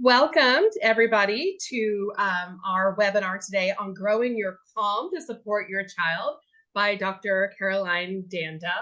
Welcome everybody to our webinar today on growing your calm to support your child by Dr. Caroline Danda.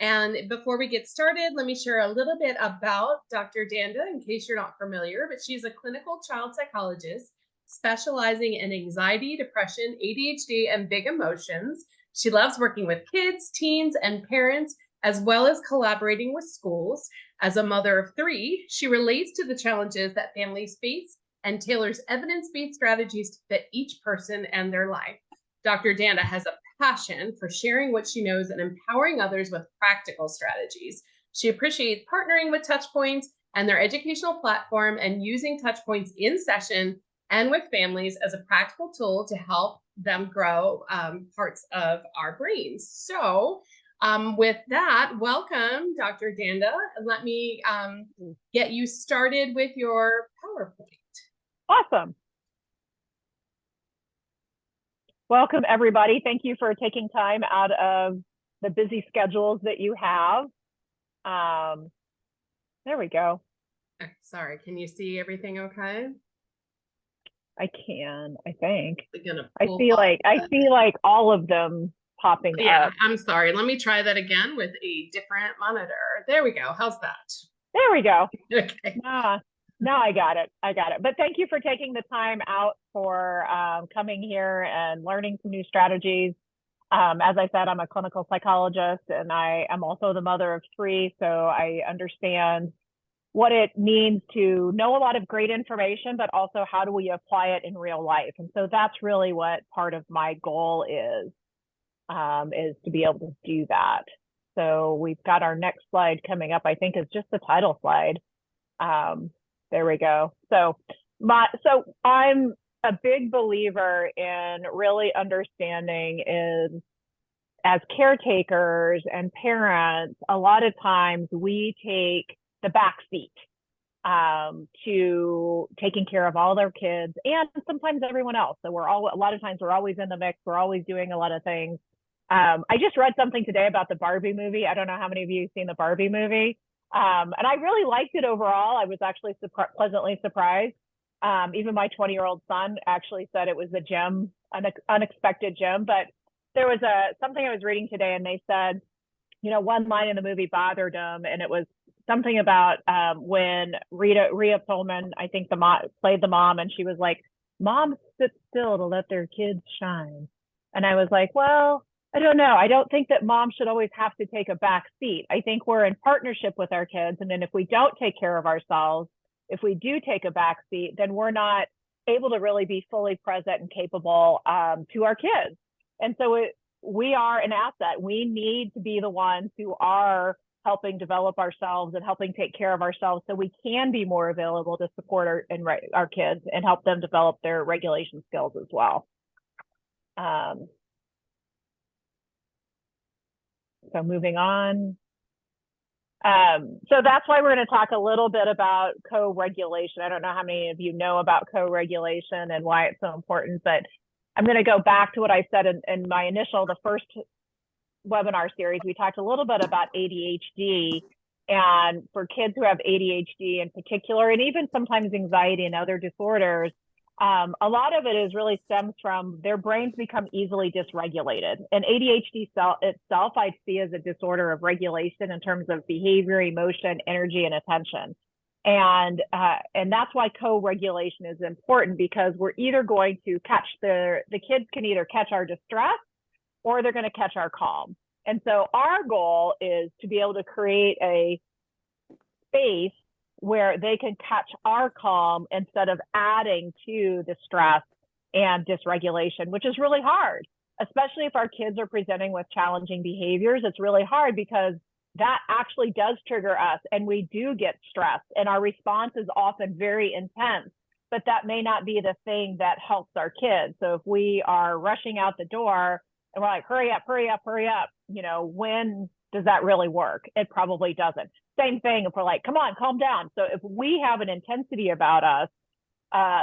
And before we get started, let me share a little bit about Dr. Danda in case you're not familiar, but she's a clinical child psychologist specializing in anxiety, depression, ADHD, and big emotions. She loves working with kids, teens, and parents, as well as collaborating with schools. As a mother of three, she relates to the challenges that families face and tailors evidence-based strategies to fit each person and their life. Dr. Danda has a passion for sharing what she knows and empowering others with practical strategies. She appreciates partnering with TouchPoints and their educational platform and using TouchPoints in session and with families as a practical tool to help them grow parts of our brains. So with that, welcome, Dr. Danda. Let me get you started with your PowerPoint. Awesome. Welcome, everybody. Thank you for taking time out of the busy schedules that you have. There we go. Sorry, can you see everything okay? I can, I think. I see like all of them popping up. I'm sorry. Let me try that again with a different monitor. There we go. How's that? There we go. Okay. No, I got it. But thank you for taking the time out for coming here and learning some new strategies. As I said, I'm a clinical psychologist and I am also the mother of three. So I understand what it means to know a lot of great information, but also how do we apply it in real life? And so that's really what part of my goal is to be able to do that. So we've got our next slide coming up, I think is just the title slide. There we go. So I'm a big believer in really understanding is as caretakers and parents, a lot of times we take the back seat to taking care of all their kids and sometimes everyone else. So a lot of times we're always in the mix. We're always doing a lot of things. I just read something today about the Barbie movie. I don't know how many of you have seen the Barbie movie. And I really liked it overall. I was actually pleasantly surprised. Even my 20-year-old son actually said it was a gem, an unexpected gem. But there was something I was reading today and they said, one line in the movie bothered him. And it was something about when Rhea Pullman, I think played the mom, and she was like, "Moms sit still to let their kids shine." And I was like, well, I don't know. I don't think that moms should always have to take a back seat. I think we're in partnership with our kids. And then if we don't take care of ourselves, if we do take a back seat, then we're not able to really be fully present and capable to our kids. And so we are an asset. We need to be the ones who are helping develop ourselves and helping take care of ourselves so we can be more available to support our kids and help them develop their regulation skills as well. So moving on. So that's why we're going to talk a little bit about co-regulation. I don't know how many of you know about co-regulation and why it's so important, but I'm going to go back to what I said in my the first webinar series. We talked a little bit about ADHD, and for kids who have ADHD in particular, and even sometimes anxiety and other disorders, a lot of it is really stems from their brains become easily dysregulated. And ADHD itself, I see as a disorder of regulation in terms of behavior, emotion, energy, and attention. And that's why co-regulation is important, because we're either going to catch the kids can either catch our distress or they're going to catch our calm. And so our goal is to be able to create a space where they can catch our calm instead of adding to the stress and dysregulation, which is really hard, especially if our kids are presenting with challenging behaviors. It's really hard because that actually does trigger us and we do get stressed and our response is often very intense, but that may not be the thing that helps our kids. So if we are rushing out the door and we're like, hurry up, when does that really work? It probably doesn't. Same thing if we're like, come on, calm down. So if we have an intensity about us,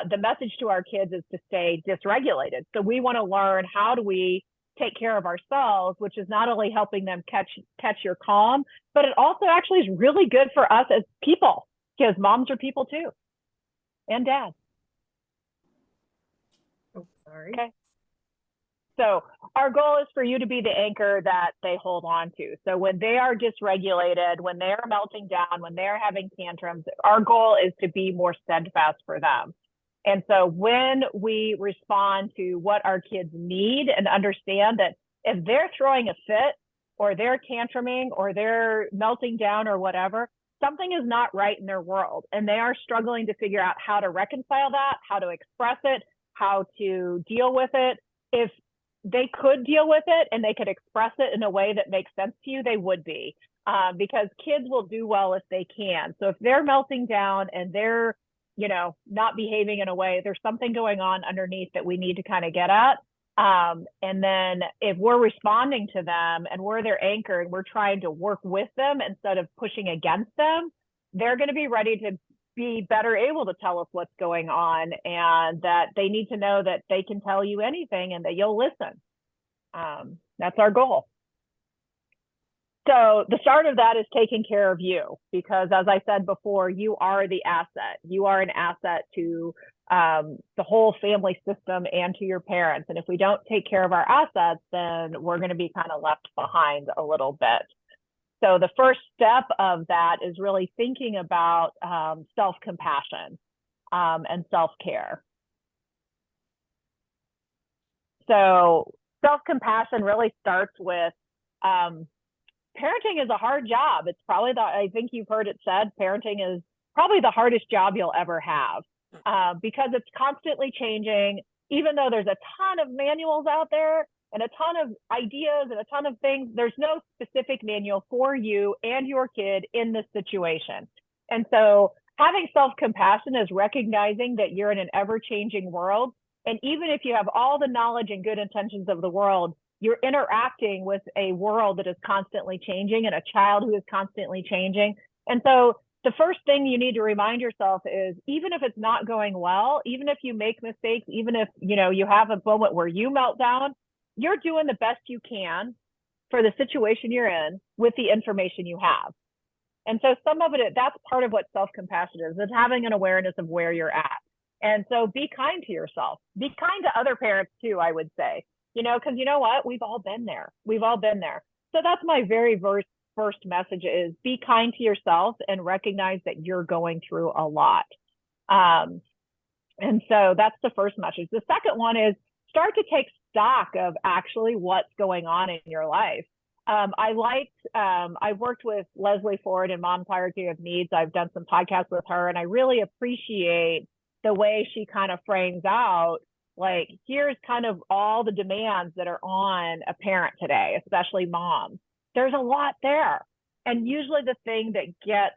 the message to our kids is to stay dysregulated. So we want to learn, how do we take care of ourselves, which is not only helping them catch your calm, but it also actually is really good for us as people, because moms are people too. and dads. Oh, sorry. Okay. So our goal is for you to be the anchor that they hold on to. So when they are dysregulated, when they're melting down, when they're having tantrums, our goal is to be more steadfast for them. And so when we respond to what our kids need and understand that if they're throwing a fit or they're tantruming or they're melting down or whatever, something is not right in their world. And they are struggling to figure out how to reconcile that, how to express it, how to deal with it. If they could deal with it and they could express it in a way that makes sense to you, they would be. Because kids will do well if they can. So if they're melting down and they're, not behaving in a way, there's something going on underneath that we need to kind of get at. And then if we're responding to them and we're their anchor and we're trying to work with them instead of pushing against them, they're going to be ready to be better able to tell us what's going on, and that they need to know that they can tell you anything and that you'll listen. That's our goal. So the start of that is taking care of you, because as I said before, you are the asset. You are an asset to the whole family system and to your parents. And if we don't take care of our assets, then we're going to be kind of left behind a little bit. So the first step of that is really thinking about self-compassion and self-care. So self-compassion really starts with parenting is a hard job. It's probably I think you've heard it said, parenting is probably the hardest job you'll ever have because it's constantly changing. Even though there's a ton of manuals out there and a ton of ideas and a ton of things, there's no specific manual for you and your kid in this situation. And so having self-compassion is recognizing that you're in an ever-changing world. And even if you have all the knowledge and good intentions of the world, you're interacting with a world that is constantly changing and a child who is constantly changing. And so the first thing you need to remind yourself is, even if it's not going well, even if you make mistakes, even if you have a moment where you melt down, you're doing the best you can for the situation you're in with the information you have. And so some of it, that's part of what self-compassion is having an awareness of where you're at. And so be kind to yourself. Be kind to other parents too, I would say. Because you know what? We've all been there. We've all been there. So that's my very first message is be kind to yourself and recognize that you're going through a lot. And so that's the first message. The second one is start to take stock of actually what's going on in your life. I've worked with Leslie Ford and Mom's Hierarchy of Needs. I've done some podcasts with her, and I really appreciate the way she kind of frames out, like, here's kind of all the demands that are on a parent today, especially moms. There's a lot there. And usually the thing that gets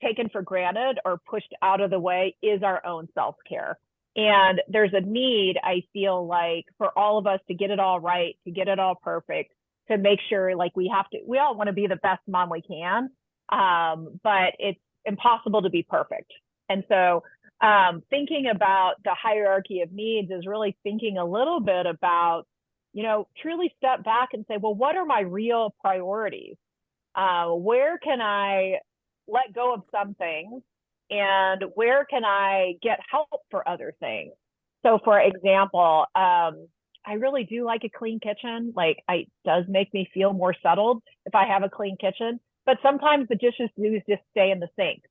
taken for granted or pushed out of the way is our own self-care. And there's a need, I feel like, for all of us to get it all right, to get it all perfect, to make sure like we all want to be the best mom we can, but it's impossible to be perfect. And so thinking about the hierarchy of needs is really thinking a little bit about, truly step back and say, well, what are my real priorities? Where can I let go of some things, and where can I get help for other things? So for example, I really do like a clean kitchen. Like, it does make me feel more settled if I have a clean kitchen, but sometimes the dishes do just stay in the sink,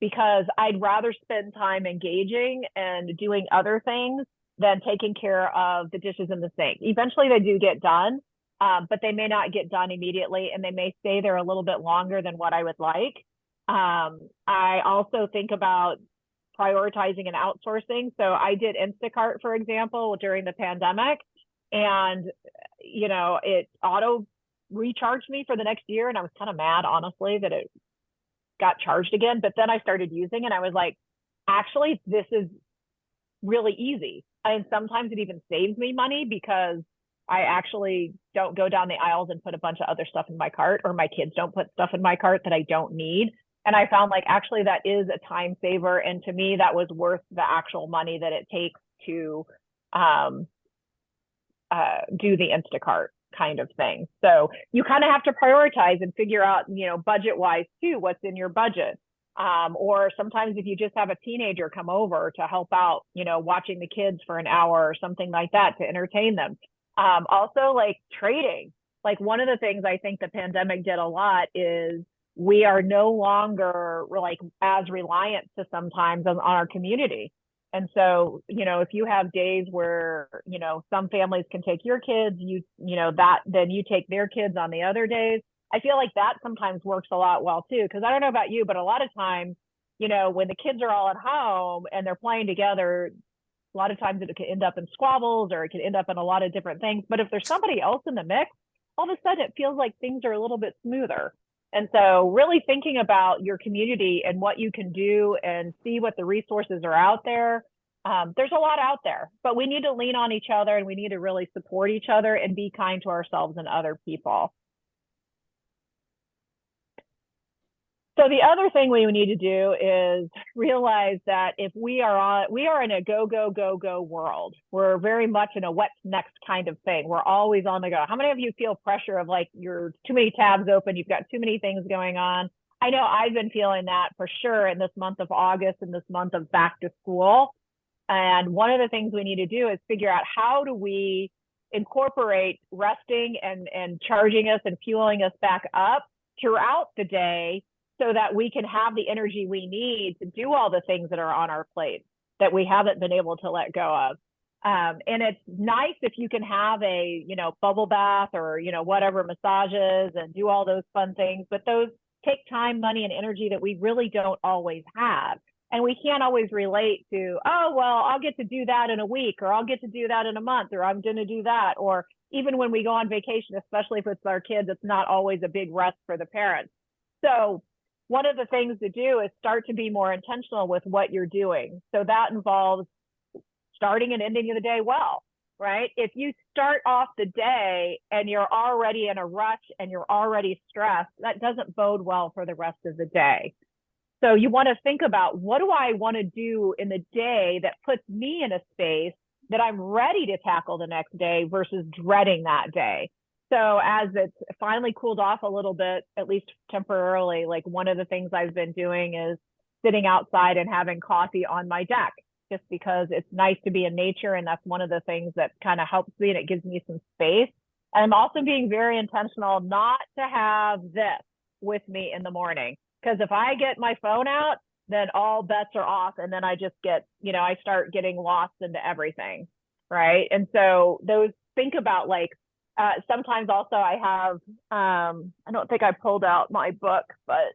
because I'd rather spend time engaging and doing other things than taking care of the dishes in the sink. Eventually they do get done, but they may not get done immediately, and they may stay there a little bit longer than what I would like. I also think about prioritizing and outsourcing. So I did Instacart, for example, during the pandemic, and it auto recharged me for the next year. And I was kind of mad, honestly, that it got charged again. But then I started using it, and I was like, actually, this is really easy. And sometimes it even saves me money, because I actually don't go down the aisles and put a bunch of other stuff in my cart, or my kids don't put stuff in my cart that I don't need. And I found like, actually, that is a time saver. And to me, that was worth the actual money that it takes to do the Instacart kind of thing. So you kind of have to prioritize and figure out, budget wise too, what's in your budget. Or sometimes if you just have a teenager come over to help out, watching the kids for an hour or something like that to entertain them. Also, like trading. Like, one of the things I think the pandemic did a lot is we are no longer like as reliant to sometimes on our community. And so, if you have days where, some families can take your kids, then you take their kids on the other days. I feel like that sometimes works a lot well too. Cause I don't know about you, but a lot of times, when the kids are all at home and they're playing together, a lot of times it can end up in squabbles or it can end up in a lot of different things. But if there's somebody else in the mix, all of a sudden it feels like things are a little bit smoother. And so really thinking about your community and what you can do and see what the resources are out there. There's a lot out there, but we need to lean on each other and we need to really support each other and be kind to ourselves and other people. So the other thing we need to do is realize that if we are in a go, go, go, go world. We're very much in a what's next kind of thing. We're always on the go. How many of you feel pressure of like you're too many tabs open, you've got too many things going on? I know I've been feeling that for sure in this month of August and this month of back to school. And one of the things we need to do is figure out how do we incorporate resting and charging us and fueling us back up throughout the day so that we can have the energy we need to do all the things that are on our plate that we haven't been able to let go of. And it's nice if you can have a, bubble bath or, whatever massages and do all those fun things, but those take time, money, and energy that we really don't always have. And we can't always relate to, oh, well, I'll get to do that in a week, or I'll get to do that in a month, or I'm going to do that. Or even when we go on vacation, especially if it's our kids, it's not always a big rest for the parents. So one of the things to do is start to be more intentional with what you're doing. So that involves starting and ending of the day well, right? If you start off the day and you're already in a rush and you're already stressed, that doesn't bode well for the rest of the day. So you want to think about, what do I want to do in the day that puts me in a space that I'm ready to tackle the next day versus dreading that day. So as it's finally cooled off a little bit, at least temporarily, like one of the things I've been doing is sitting outside and having coffee on my deck, just because it's nice to be in nature. And that's one of the things that kind of helps me and it gives me some space. And I'm also being very intentional not to have this with me in the morning. Because if I get my phone out, then all bets are off. And then I just get, I start getting lost into everything. Right. And so think about like, sometimes also I have, I don't think I pulled out my book, but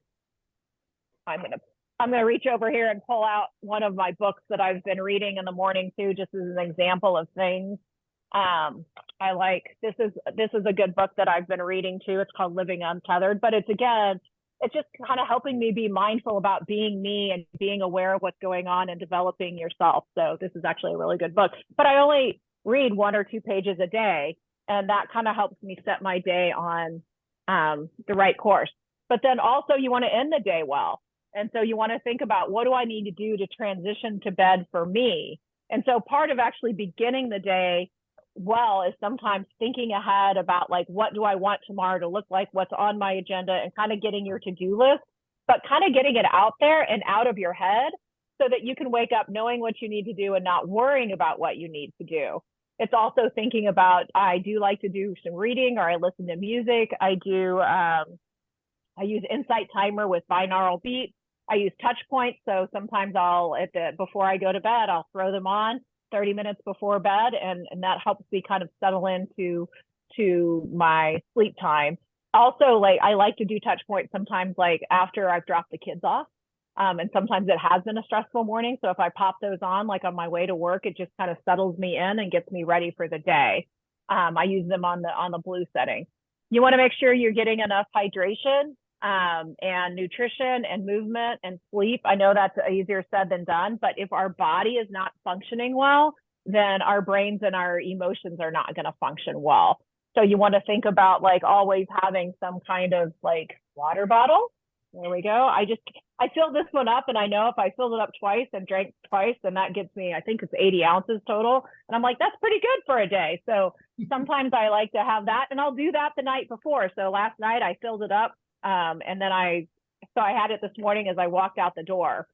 I'm going to reach over here and pull out one of my books that I've been reading in the morning too, just as an example of things. I like, this is a good book that I've been reading too. It's called Living Untethered, but it's just kind of helping me be mindful about being me and being aware of what's going on and developing yourself. So this is actually a really good book, but I only read 1 or 2 pages a day. And that kind of helps me set my day on the right course. But then also you want to end the day well. And so you want to think about, what do I need to do to transition to bed for me? And so part of actually beginning the day well is sometimes thinking ahead about like, what do I want tomorrow to look like, what's on my agenda, and kind of getting your to-do list, but kind of getting it out there and out of your head so that you can wake up knowing what you need to do and not worrying about what you need to do. It's also thinking about, I do like to do some reading, or I listen to music. I use Insight Timer with binaural beats. I use TouchPoints. So sometimes before I go to bed, I'll throw them on 30 minutes before bed. And that helps me kind of settle into my sleep time. Also, like, I like to do TouchPoints sometimes, like after I've dropped the kids off. And sometimes it has been a stressful morning. So if I pop those on, like on my way to work, it just kind of settles me in and gets me ready for the day. I use them on the blue setting. You want to make sure you're getting enough hydration and nutrition and movement and sleep. I know that's easier said than done, but if our body is not functioning well, then our brains and our emotions are not going to function well. So you want to think about like always having some kind of like water bottle. There we go. I filled this one up, and I know if I filled it up twice and drank twice, then that gets me, I think it's 80 ounces total. And I'm like, that's pretty good for a day. So sometimes I like to have that, and I'll do that the night before. So last night I filled it up, and then I so I had it this morning as I walked out the door.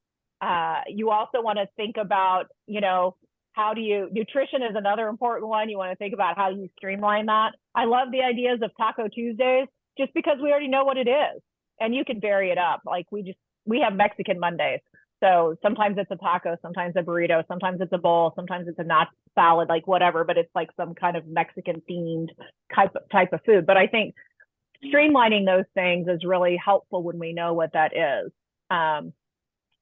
You also want to think about, nutrition is another important one. You want to think about how you streamline that. I love the ideas of Taco Tuesdays just because we already know what it is. And you can vary it up. Like we have Mexican Mondays. So sometimes it's a taco, sometimes a burrito, sometimes it's a bowl, sometimes it's a not salad, like whatever, but it's like some kind of Mexican themed type of food. But I think streamlining those things is really helpful when we know what that is.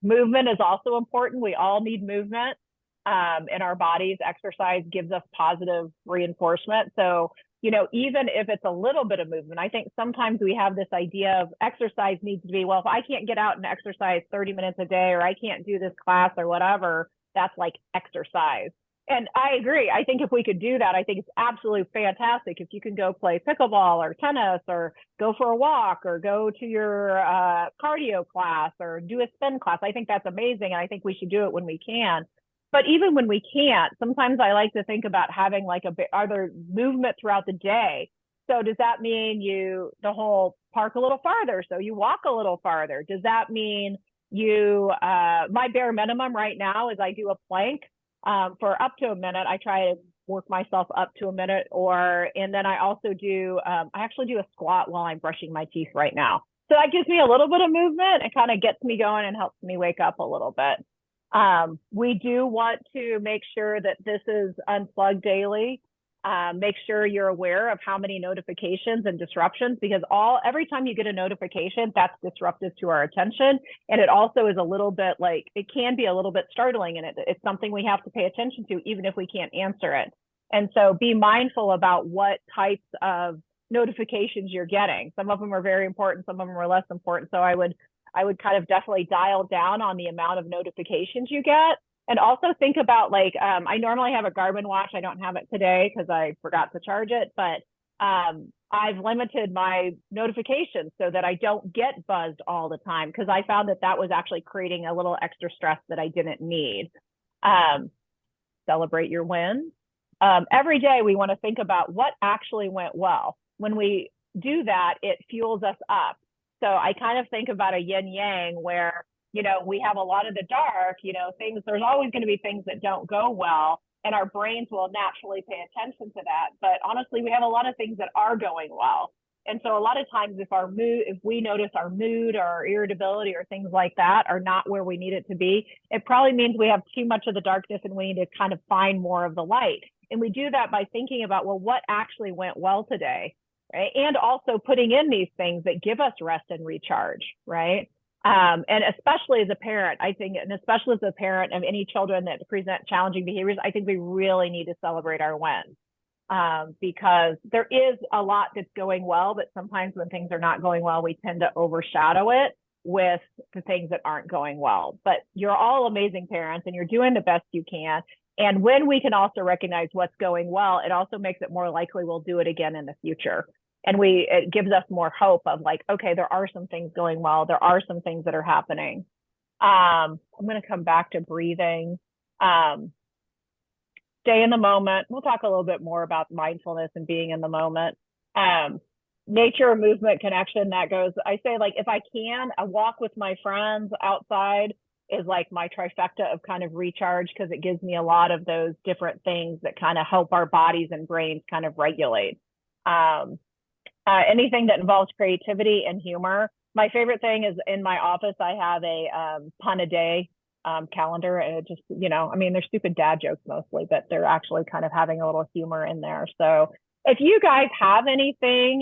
Movement is also important. We all need movement in our bodies. Exercise gives us positive reinforcement. So, even if it's a little bit of movement, I think sometimes we have this idea of exercise needs to be, well, if I can't get out and exercise 30 minutes a day, or I can't do this class or whatever, that's like exercise. And I agree. I think if we could do that, I think it's absolutely fantastic. If you can go play pickleball or tennis or go for a walk or go to your cardio class or do a spin class, I think that's amazing. And I think we should do it when we can. But even when we can't, sometimes I like to think about having like other movement throughout the day. So does that mean the whole park a little farther? So you walk a little farther. Does that mean my bare minimum right now is I do a plank for up to a minute. I try to work myself up to a minute, and then I also I actually do a squat while I'm brushing my teeth right now. So that gives me a little bit of movement. It kind of gets me going and helps me wake up a little bit. We do want to make sure that this is unplugged daily. Make sure you're aware of how many notifications and disruptions, because every time you get a notification, that's disruptive to our attention. And it also is a little bit it can be a little bit startling, and it's something we have to pay attention to, even if we can't answer it. And so be mindful about what types of notifications you're getting. Some of them are very important, some of them are less important. So I would kind of definitely dial down on the amount of notifications you get. And also think about I normally have a Garmin watch. I don't have it today because I forgot to charge it, but I've limited my notifications so that I don't get buzzed all the time, because I found that was actually creating a little extra stress that I didn't need. Celebrate your wins. Every day we want to think about what actually went well. When we do that, it fuels us up. So I kind of think about a yin yang where, we have a lot of the dark, there's always going to be things that don't go well, and our brains will naturally pay attention to that. But honestly, we have a lot of things that are going well. And so a lot of times if we notice our mood or our irritability or things like that are not where we need it to be, it probably means we have too much of the darkness and we need to kind of find more of the light. And we do that by thinking about, well, what actually went well today? Right? And also putting in these things that give us rest and recharge, right? And especially as a parent, I think, and especially as a parent of any children that present challenging behaviors, I think we really need to celebrate our wins, because there is a lot that's going well, but sometimes when things are not going well, we tend to overshadow it with the things that aren't going well. But you're all amazing parents and you're doing the best you can. And when we can also recognize what's going well, it also makes it more likely we'll do it again in the future. And it gives us more hope of okay, there are some things going well. There are some things that are happening. I'm going to come back to breathing. Stay in the moment. We'll talk a little bit more about mindfulness and being in the moment. Nature, movement, connection, that goes, I say, if I can, a walk with my friends outside is like my trifecta of kind of recharge, because it gives me a lot of those different things that kind of help our bodies and brains kind of regulate. Anything that involves creativity and humor. My favorite thing is in my office, I have a pun a day calendar, and it just, they're stupid dad jokes mostly, but they're actually kind of having a little humor in there. So if you guys have anything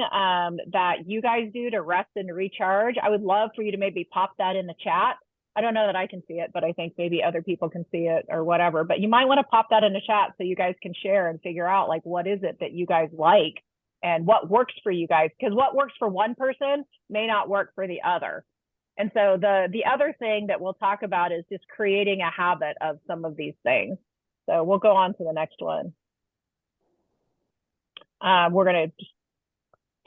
that you guys do to rest and recharge, I would love for you to maybe pop that in the chat. I don't know that I can see it, but I think maybe other people can see it or whatever. But you might want to pop that in the chat so you guys can share and figure out what is it that you guys like and what works for you guys, because what works for one person may not work for the other. And so the other thing that we'll talk about is just creating a habit of some of these things. So we'll go on to the next one. We're going to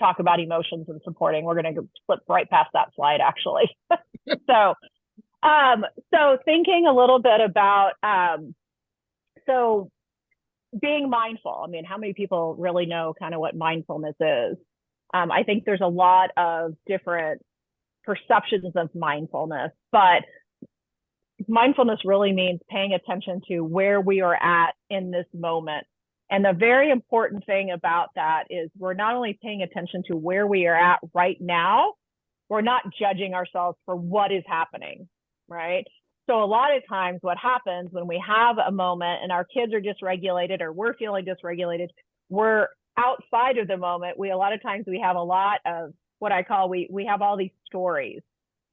talk about emotions and supporting. We're going to flip right past that slide, actually. So thinking a little bit about, being mindful. I mean, how many people really know kind of what mindfulness is? I think there's a lot of different perceptions of mindfulness, but mindfulness really means paying attention to where we are at in this moment. And the very important thing about that is we're not only paying attention to where we are at right now, we're not judging ourselves for what is happening, right? So a lot of times what happens when we have a moment and our kids are dysregulated or we're feeling dysregulated, we're outside of the moment. A lot of times we have a lot of what I call, we have all these stories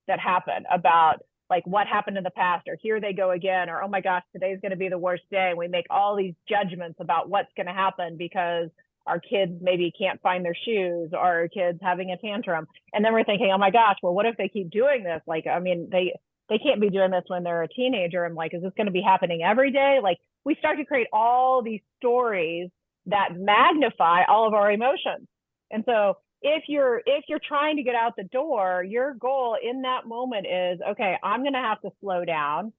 that happen about like what happened in the past, or here they go again, or oh my gosh, today's going to be the worst day. And we make all these judgments about what's going to happen because our kids maybe can't find their shoes, or our kids having a tantrum. And then we're thinking, oh my gosh, well, what if they keep doing this? Like, I mean, they can't be doing this when they're a teenager. I'm like, is this going to be happening every day? Like, we start to create all these stories that magnify all of our emotions. And so if you're trying to get out the door, your goal in that moment is, okay, I'm going to have to slow down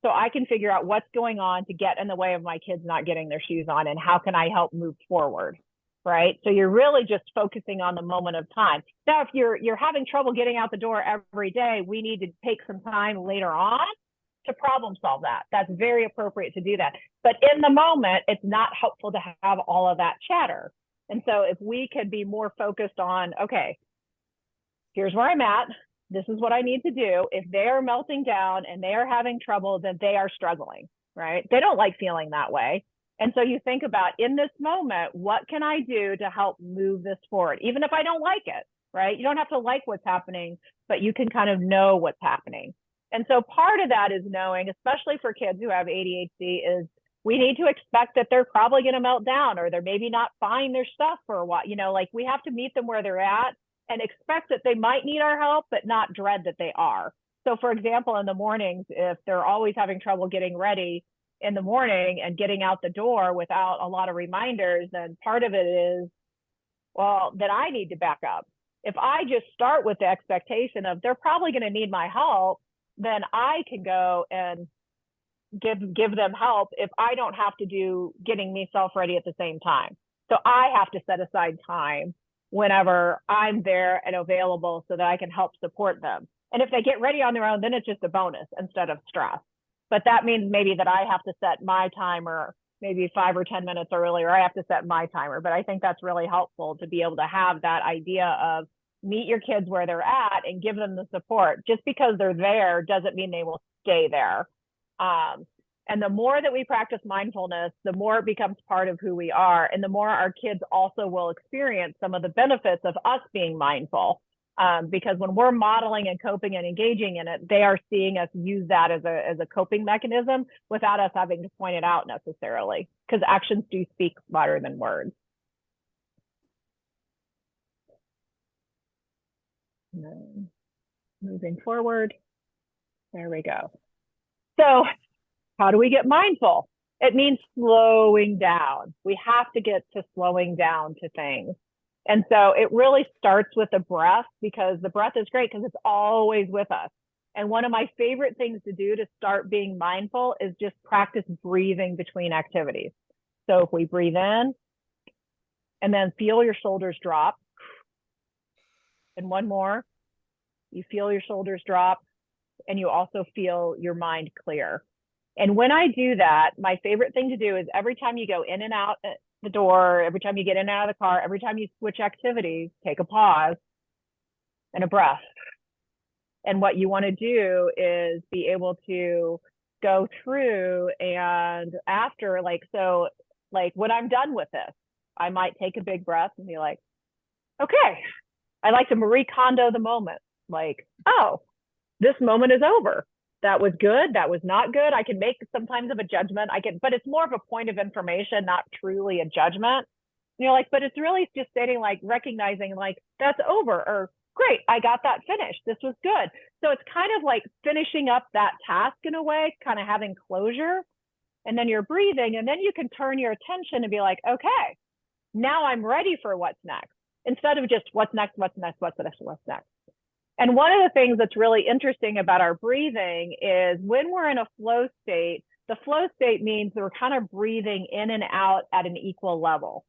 so I can figure out what's going on to get in the way of my kids not getting their shoes on, and how can I help move forward, right? So you're really just focusing on the moment of time. Now, if you're having trouble getting out the door every day, we need to take some time later on to problem solve that. That's very appropriate to do that. But in the moment, it's not helpful to have all of that chatter. And so if we could be more focused on, okay, here's where I'm at, this is what I need to do. If they are melting down and they are having trouble, then they are struggling, right? They don't like feeling that way. And so you think about, in this moment, what can I do to help move this forward? Even if I don't like it, right? You don't have to like what's happening, but you can kind of know what's happening. And so part of that is knowing, especially for kids who have ADHD, is we need to expect that they're probably going to melt down, or they're maybe not find their stuff for a while. You know, like, we have to meet them where they're at and expect that they might need our help, but not dread that they are. So for example, in the mornings, if they're always having trouble getting ready in the morning and getting out the door without a lot of reminders, then part of it is, well, then I need to back up. If I just start with the expectation of they're probably going to need my help, then I can go and give them help if I don't have to do getting myself ready at the same time. So I have to set aside time whenever I'm there and available so that I can help support them. And if they get ready on their own, then it's just a bonus instead of stress. But that means maybe that I have to set my timer maybe 5 or 10 minutes earlier. I have to set my timer. But I think that's really helpful to be able to have that idea of meet your kids where they're at and give them the support. Just because they're there doesn't mean they will stay there. And the more that we practice mindfulness, the more it becomes part of who we are. And the more our kids also will experience some of the benefits of us being mindful. Because when we're modeling and coping and engaging in it, they are seeing us use that as a coping mechanism without us having to point it out necessarily, because actions do speak louder than words. Moving forward, there we go. So how do we get mindful? It means slowing down. We have to get to slowing down to things. And so it really starts with the breath, because the breath is great because it's always with us. And one of my favorite things to do to start being mindful is just practice breathing between activities. So if we breathe in and then feel your shoulders drop, and one more, you feel your shoulders drop and you also feel your mind clear. And when I do that, my favorite thing to do is every time you go in and out the door, every time you get in and out of the car, every time you switch activities, take a pause and a breath. And what you want to do is be able to go through, and after, so when I'm done with this, I might take a big breath and be like, okay, I like to Marie Kondo the moment. Like, oh, this moment is over. That was good. That was not good. I can make sometimes of a judgment. But it's more of a point of information, not truly a judgment. And you're like, but it's really just stating, like, recognizing, like, that's over, or great, I got that finished. This was good. So it's kind of like finishing up that task in a way, kind of having closure. And then you're breathing, and then you can turn your attention and be like, okay, now I'm ready for what's next, instead of just what's next, what's next, what's next, what's next. And one of the things that's really interesting about our breathing is when we're in a flow state, the flow state means that we're kind of breathing in and out at an equal level.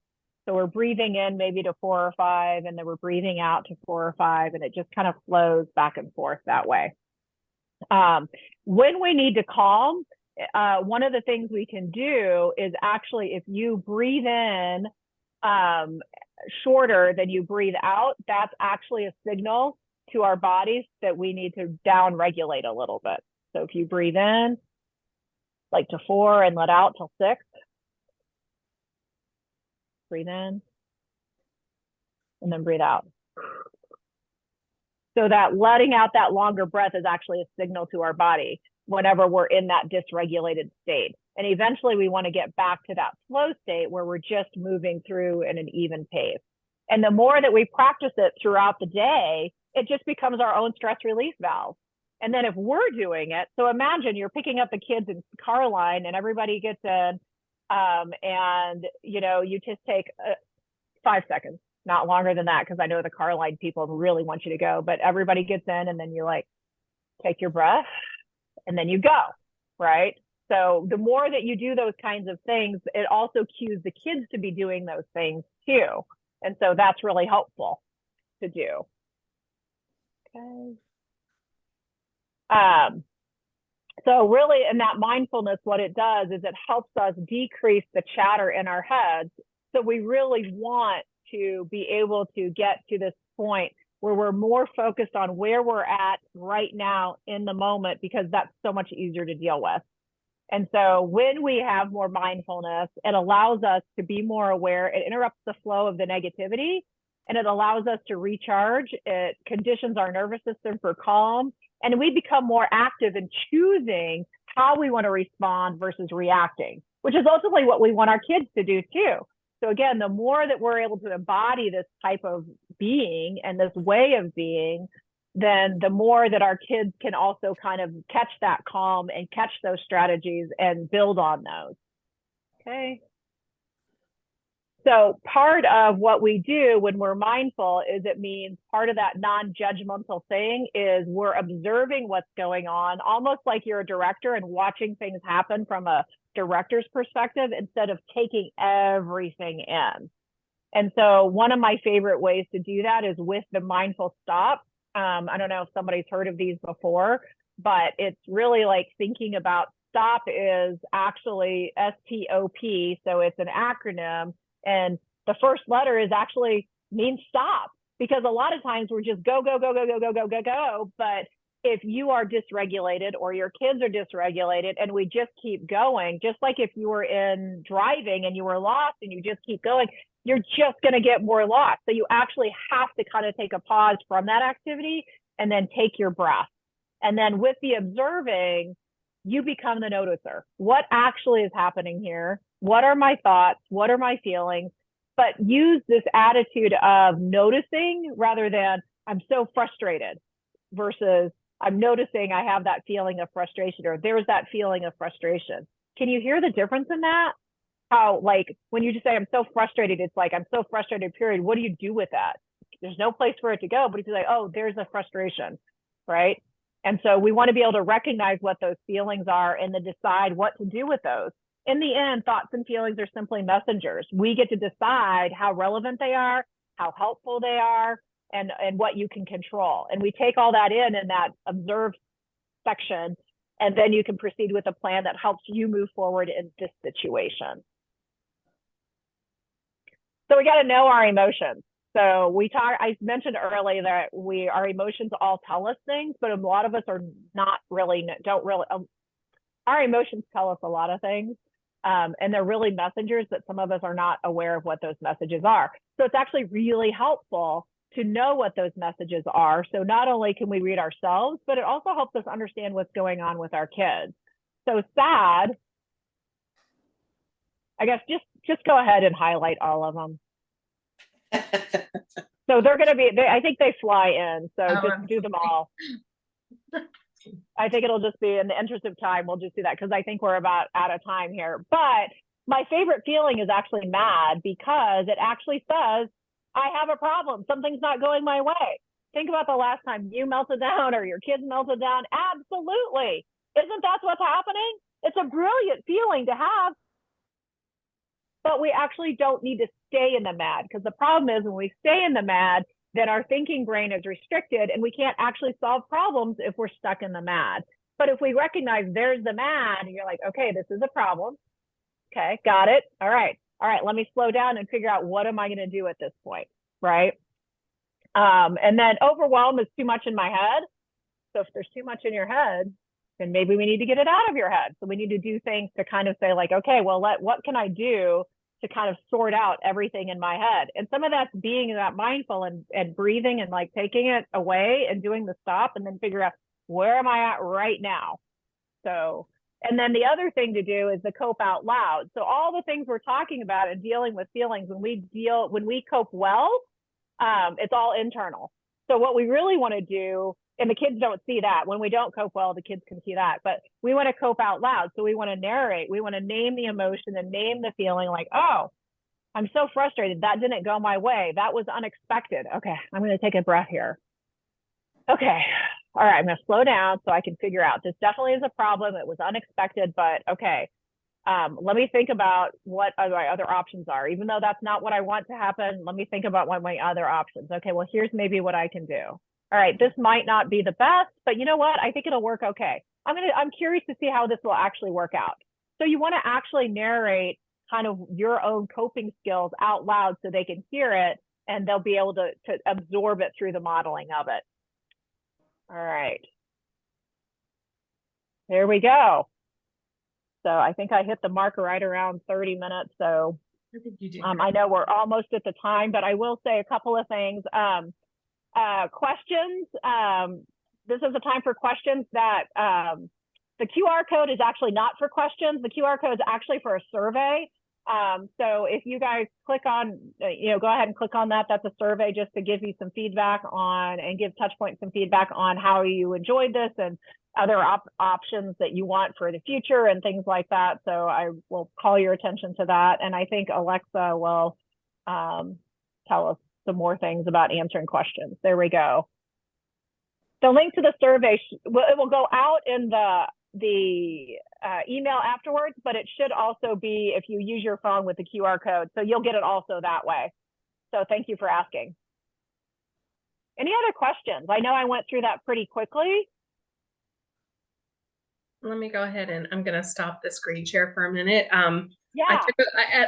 So we're breathing in maybe to 4 or 5, and then we're breathing out to 4 or 5, and it just kind of flows back and forth that way. When we need to calm, one of the things we can do is actually, if you breathe in shorter than you breathe out, that's actually a signal to our bodies that we need to down regulate a little bit. So if you breathe in like to 4 and let out till 6, breathe in and then breathe out. So that letting out that longer breath is actually a signal to our body whenever we're in that dysregulated state. And eventually we want to get back to that flow state where we're just moving through in an even pace. And the more that we practice it throughout the day, it just becomes our own stress release valve. And then if we're doing it, so imagine you're picking up the kids in the car line and everybody gets in, and you just take 5 seconds, not longer than that, because I know the car line people really want you to go, but everybody gets in and then you like take your breath and then you go, right? So the more that you do those kinds of things, it also cues the kids to be doing those things too. And so that's really helpful to do. Okay. So really, in that mindfulness, what it does is it helps us decrease the chatter in our heads. So we really want to be able to get to this point where we're more focused on where we're at right now in the moment, because that's so much easier to deal with. And so when we have more mindfulness, it allows us to be more aware. It interrupts the flow of the negativity, and it allows us to recharge. It conditions our nervous system for calm, and we become more active in choosing how we want to respond versus reacting, which is ultimately what we want our kids to do too. So again, the more that we're able to embody this type of being and this way of being, then the more that our kids can also kind of catch that calm and catch those strategies and build on those. Okay. So part of what we do when we're mindful is it means part of that non-judgmental thing is we're observing what's going on, almost like you're a director and watching things happen from a director's perspective instead of taking everything in. And so one of my favorite ways to do that is with the mindful stop. I don't know if somebody's heard of these before, but it's really like thinking about stop is actually STOP. So it's an acronym. And the first letter is actually means stop, because a lot of times we're just go, go, go, go, go, go, go, go, go. But if you are dysregulated or your kids are dysregulated and we just keep going, just like if you were in driving and you were lost and you just keep going, you're just going to get more lost. So you actually have to kind of take a pause from that activity and then take your breath. And then with the observing, you become the noticer. What actually is happening here? What are my thoughts? What are my feelings? But use this attitude of noticing rather than I'm so frustrated versus I'm noticing I have that feeling of frustration, or there's that feeling of frustration. Can you hear the difference in that? How, like, when you just say, I'm so frustrated, it's like, I'm so frustrated, period. What do you do with that? There's no place for it to go, but if you're like, oh, there's a frustration, right? And so we want to be able to recognize what those feelings are and then decide what to do with those. In the end, thoughts and feelings are simply messengers. We get to decide how relevant they are, how helpful they are, and what you can control. And we take all that in that observe section, and then you can proceed with a plan that helps you move forward in this situation. So we got to know our emotions. So I mentioned earlier that our emotions all tell us things, but a lot of us are not really, our emotions tell us a lot of things. And they're really messengers, but some of us are not aware of what those messages are. So it's actually really helpful to know what those messages are. So not only can we read ourselves, but it also helps us understand what's going on with our kids. So sad, I guess just go ahead and highlight all of them. So they're going to be, I think they fly in. So just do them all. I think it'll just be in the interest of time. We'll just do that because I think we're about out of time here. But my favorite feeling is actually mad, because it actually says, I have a problem. Something's not going my way. Think about the last time you melted down or your kids melted down. Absolutely. Isn't that what's happening? It's a brilliant feeling to have. But we actually don't need to stay in the mad. Because the problem is when we stay in the mad, then our thinking brain is restricted and we can't actually solve problems if we're stuck in the mad. But if we recognize there's the mad and you're like, okay, this is a problem. Okay, got it. All right. Let me slow down and figure out what am I going to do at this point, right? And then overwhelm is too much in my head. So if there's too much in your head, then maybe we need to get it out of your head. So we need to do things to kind of say like, okay, well, what can I do to kind of sort out everything in my head? And some of that's being that mindful and breathing and like taking it away and doing the stop and then figure out where am I at right now? So, and then the other thing to do is the cope out loud. So all the things we're talking about and dealing with feelings, when we cope well, it's all internal. So what we really want to do, and the kids don't see that. When we don't cope well, the kids can see that. But we want to cope out loud. So we want to narrate. We want to name the emotion and name the feeling like, oh, I'm so frustrated. That didn't go my way. That was unexpected. Okay, I'm going to take a breath here. Okay, all right, I'm going to slow down so I can figure out. This definitely is a problem. It was unexpected, but okay. Let me think about what my other options are. Even though that's not what I want to happen, let me think about what my other options. Okay, well, here's maybe what I can do. All right, this might not be the best, but you know what? I think it'll work okay. I'm curious to see how this will actually work out. So you want to actually narrate kind of your own coping skills out loud so they can hear it and they'll be able to absorb it through the modeling of it. All right. There we go. So I think I hit the marker right around 30 minutes. So I think you did. I know we're almost at the time, but I will say a couple of things. Questions. This is a time for questions that the QR code is actually not for questions. The QR code is actually for a survey. So if you guys click on, go ahead and click on that. That's a survey just to give you some feedback on and give TouchPoints some feedback on how you enjoyed this and other options that you want for the future and things like that. So I will call your attention to that. And I think Alexa will tell us some more things about answering questions. There we go. The link to the survey, it will go out in the email afterwards, but it should also be if you use your phone with the QR code. So you'll get it also that way. So thank you for asking. Any other questions? I know I went through that pretty quickly. Let me go ahead and I'm going to stop the screen share for a minute. Yeah.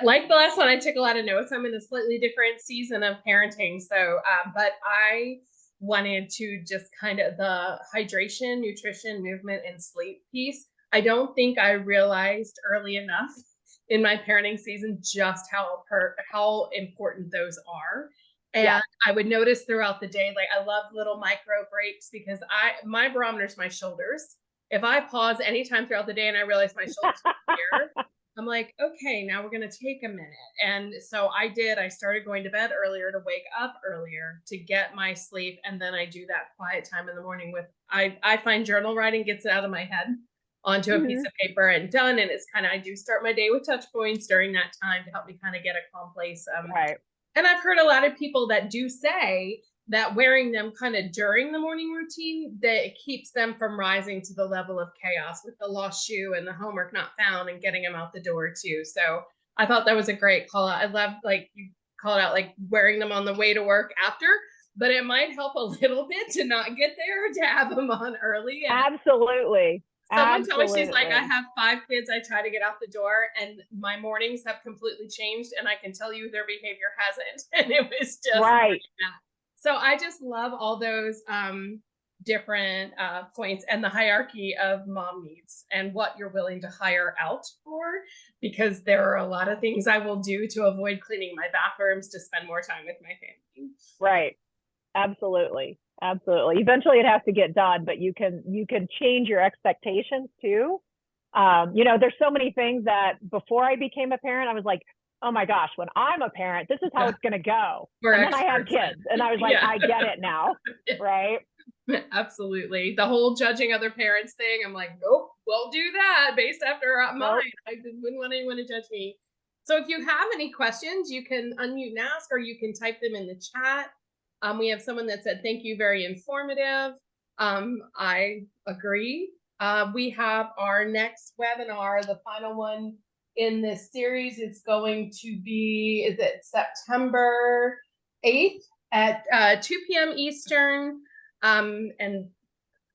Like the last one, I took a lot of notes. I'm in a slightly different season of parenting. So, but I wanted to just kind of the hydration, nutrition, movement, and sleep piece. I don't think I realized early enough in my parenting season just how important those are. And yeah. I would notice throughout the day, like I love little micro breaks because my barometer's my shoulders. If I pause anytime throughout the day and I realize my shoulders are here, I'm like, okay, now we're going to take a minute. And so I started going to bed earlier to wake up earlier to get my sleep. And then I do that quiet time in the morning I find journal writing gets it out of my head onto a piece of paper and done. And it's kind of, I do start my day with TouchPoints during that time to help me kind of get a calm place. Right. And I've heard a lot of people that do say that wearing them kind of during the morning routine, that it keeps them from rising to the level of chaos with the lost shoe and the homework not found and getting them out the door too. So I thought that was a great call out. I love, like you call it out, like wearing them on the way to work after, but it might help a little bit to not get there, to have them on early. And absolutely. Someone told me, she's like, I have 5 kids. I try to get out the door and my mornings have completely changed. And I can tell you their behavior hasn't. And it was just right. like that. So I just love all those different points and the hierarchy of mom needs and what you're willing to hire out for, because there are a lot of things I will do to avoid cleaning my bathrooms to spend more time with my family. Right. Absolutely. Absolutely. Eventually it has to get done, but you can change your expectations too. There's so many things that before I became a parent, I was like, oh my gosh, when I'm a parent, this is how it's going to go. And then I had kids and I was like, I get it now. Right. Absolutely. The whole judging other parents thing. I'm like, nope, won't do that based after mine. I wouldn't want anyone to judge me. So if you have any questions, you can unmute and ask, or you can type them in the chat. We have someone that said, thank you, very informative. I agree. We have our next webinar, the final one in this series. It's going to be, is it September 8th at 2 p.m. Eastern. And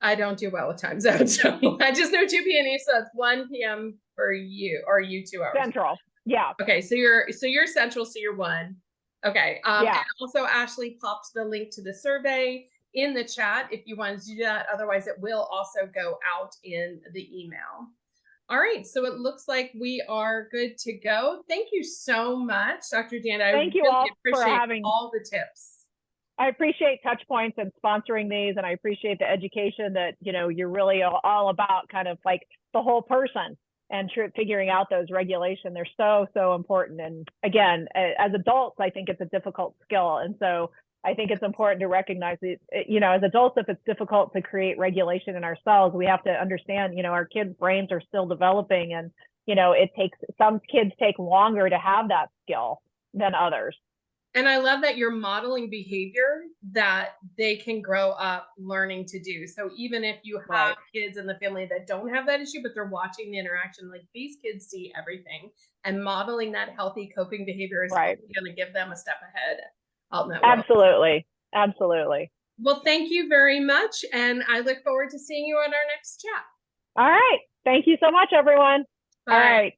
I don't do well with time zones, so I just know 2 p.m. East, so it's 1 p.m. for you, or you 2 hours. Central. Yeah. Okay, so you're Central, so you're 1. Okay. Yeah. And also Ashley popped the link to the survey in the chat if you want to do that. Otherwise, it will also go out in the email. All right, so it looks like we are good to go. Thank you so much, Dr. Danda. Thank you really all for appreciate having all the tips. I appreciate TouchPoints and sponsoring these, and I appreciate the education that, you know, you're really all about kind of like the whole person and figuring out those regulations. They're so, so important. And again, as adults, I think it's a difficult skill. And so I think it's important to recognize that, you know, as adults, if it's difficult to create regulation in ourselves, we have to understand, you know, our kids' brains are still developing, and, you know, some kids take longer to have that skill than others. And I love that you're modeling behavior that they can grow up learning to do. So even if you have kids in the family that don't have that issue, but they're watching the interaction, like these kids see everything, and modeling that healthy coping behavior is going to give them a step ahead out in that world. Absolutely. Absolutely. Well, thank you very much. And I look forward to seeing you on our next chat. All right. Thank you so much, everyone. Bye. All right.